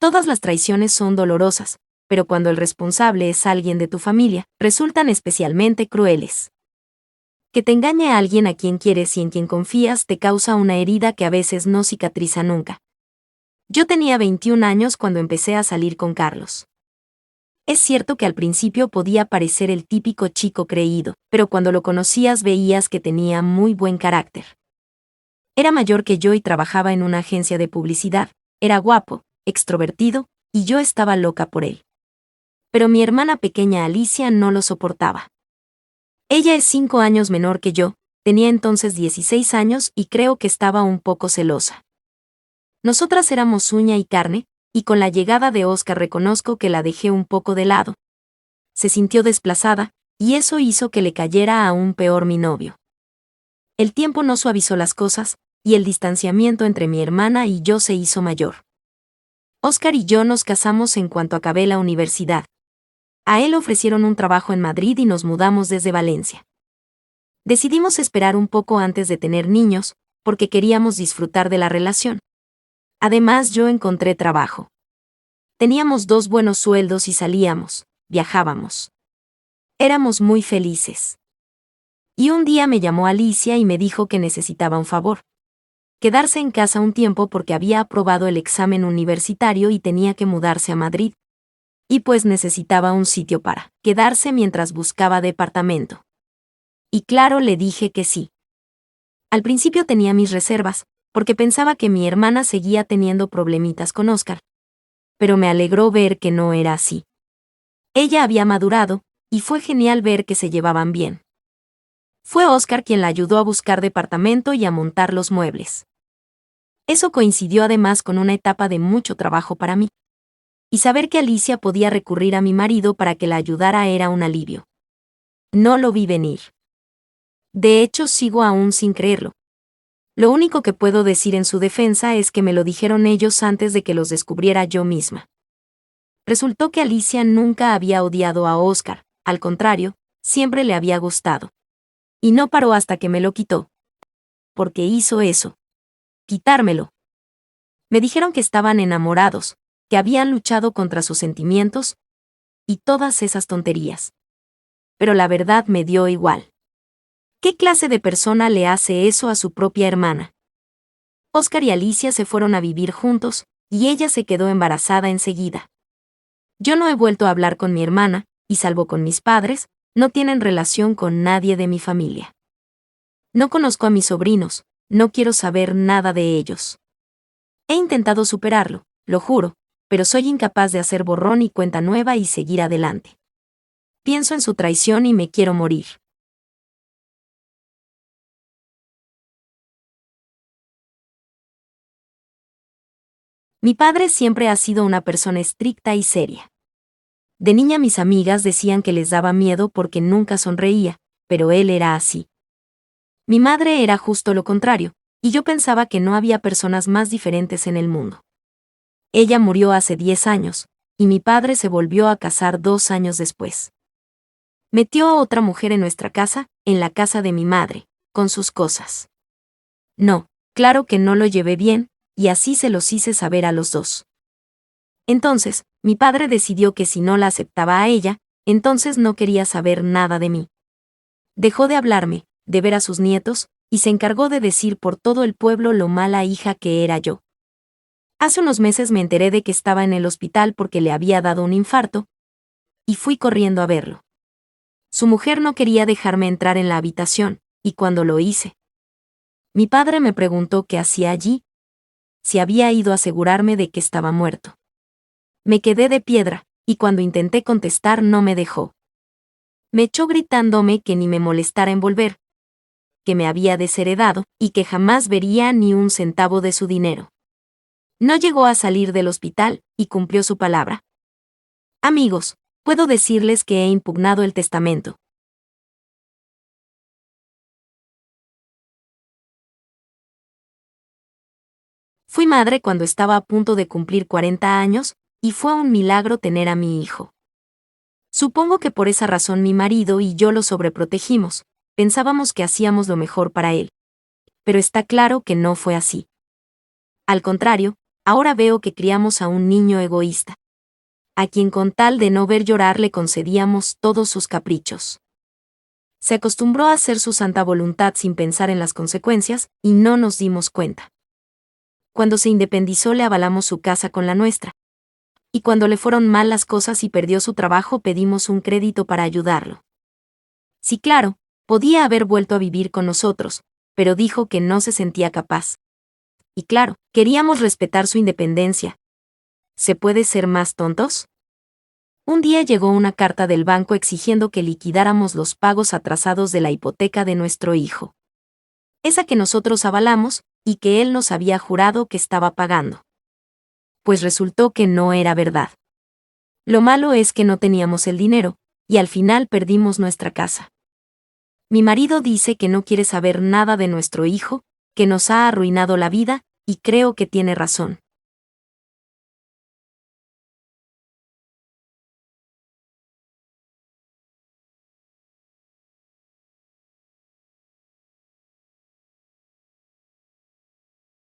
Todas las traiciones son dolorosas, pero cuando el responsable es alguien de tu familia, resultan especialmente crueles. Que te engañe a alguien a quien quieres y en quien confías te causa una herida que a veces no cicatriza nunca. Yo tenía 21 años cuando empecé a salir con Carlos. Es cierto que al principio podía parecer el típico chico creído, pero cuando lo conocías veías que tenía muy buen carácter. Era mayor que yo y trabajaba en una agencia de publicidad, era guapo, extrovertido, y yo estaba loca por él. Pero mi hermana pequeña Alicia no lo soportaba. Ella es 5 años menor que yo, tenía entonces 16 años y creo que estaba un poco celosa. Nosotras éramos uña y carne, y con la llegada de Oscar reconozco que la dejé un poco de lado. Se sintió desplazada, y eso hizo que le cayera aún peor mi novio. El tiempo no suavizó las cosas, y el distanciamiento entre mi hermana y yo se hizo mayor. Oscar y yo nos casamos en cuanto acabé la universidad. A él ofrecieron un trabajo en Madrid y nos mudamos desde Valencia. Decidimos esperar un poco antes de tener niños, porque queríamos disfrutar de la relación. Además, yo encontré trabajo. Teníamos 2 buenos sueldos y salíamos, viajábamos. Éramos muy felices. Y un día me llamó Alicia y me dijo que necesitaba un favor. Quedarse en casa un tiempo porque había aprobado el examen universitario y tenía que mudarse a Madrid. Y pues necesitaba un sitio para quedarse mientras buscaba departamento. Y claro, le dije que sí. Al principio tenía mis reservas, porque pensaba que mi hermana seguía teniendo problemitas con Oscar. Pero me alegró ver que no era así. Ella había madurado, y fue genial ver que se llevaban bien. Fue Oscar quien la ayudó a buscar departamento y a montar los muebles. Eso coincidió además con una etapa de mucho trabajo para mí. Y saber que Alicia podía recurrir a mi marido para que la ayudara era un alivio. No lo vi venir. De hecho, sigo aún sin creerlo. Lo único que puedo decir en su defensa es que me lo dijeron ellos antes de que los descubriera yo misma. Resultó que Alicia nunca había odiado a Oscar, al contrario, siempre le había gustado. Y no paró hasta que me lo quitó. Porque hizo eso. Quitármelo. Me dijeron que estaban enamorados, que habían luchado contra sus sentimientos, y todas esas tonterías. Pero la verdad me dio igual. ¿Qué clase de persona le hace eso a su propia hermana? Oscar y Alicia se fueron a vivir juntos, y ella se quedó embarazada enseguida. Yo no he vuelto a hablar con mi hermana, y salvo con mis padres, no tienen relación con nadie de mi familia. No conozco a mis sobrinos, no quiero saber nada de ellos. He intentado superarlo, lo juro, pero soy incapaz de hacer borrón y cuenta nueva y seguir adelante. Pienso en su traición y me quiero morir. Mi padre siempre ha sido una persona estricta y seria. De niña mis amigas decían que les daba miedo porque nunca sonreía, pero él era así. Mi madre era justo lo contrario, y yo pensaba que no había personas más diferentes en el mundo. Ella murió hace 10 años, y mi padre se volvió a casar 2 años después. Metió a otra mujer en nuestra casa, en la casa de mi madre, con sus cosas. No, claro que no lo llevé bien, y así se los hice saber a los dos. Entonces, mi padre decidió que si no la aceptaba a ella, entonces no quería saber nada de mí. Dejó de hablarme, de ver a sus nietos, y se encargó de decir por todo el pueblo lo mala hija que era yo. Hace unos meses me enteré de que estaba en el hospital porque le había dado un infarto, y fui corriendo a verlo. Su mujer no quería dejarme entrar en la habitación, y cuando lo hice, mi padre me preguntó qué hacía allí, si había ido a asegurarme de que estaba muerto. Me quedé de piedra, y cuando intenté contestar no me dejó. Me echó gritándome que ni me molestara en volver, que me había desheredado, y que jamás vería ni un centavo de su dinero. No llegó a salir del hospital, y cumplió su palabra. Amigos, puedo decirles que he impugnado el testamento. Fui madre cuando estaba a punto de cumplir 40 años, y fue un milagro tener a mi hijo. Supongo que por esa razón mi marido y yo lo sobreprotegimos, pensábamos que hacíamos lo mejor para él. Pero está claro que no fue así. Al contrario, Ahora veo que criamos a un niño egoísta, a quien con tal de no ver llorar le concedíamos todos sus caprichos. Se acostumbró a hacer su santa voluntad sin pensar en las consecuencias, y no nos dimos cuenta. Cuando se independizó le avalamos su casa con la nuestra. Y cuando le fueron mal las cosas y perdió su trabajo pedimos un crédito para ayudarlo. Sí, claro, podía haber vuelto a vivir con nosotros, pero dijo que no se sentía capaz. Y claro, queríamos respetar su independencia. ¿Se puede ser más tontos? Un día llegó una carta del banco exigiendo que liquidáramos los pagos atrasados de la hipoteca de nuestro hijo. Esa que nosotros avalamos, y que él nos había jurado que estaba pagando. Pues resultó que no era verdad. Lo malo es que no teníamos el dinero, y al final perdimos nuestra casa. Mi marido dice que no quiere saber nada de nuestro hijo, que nos ha arruinado la vida, y creo que tiene razón.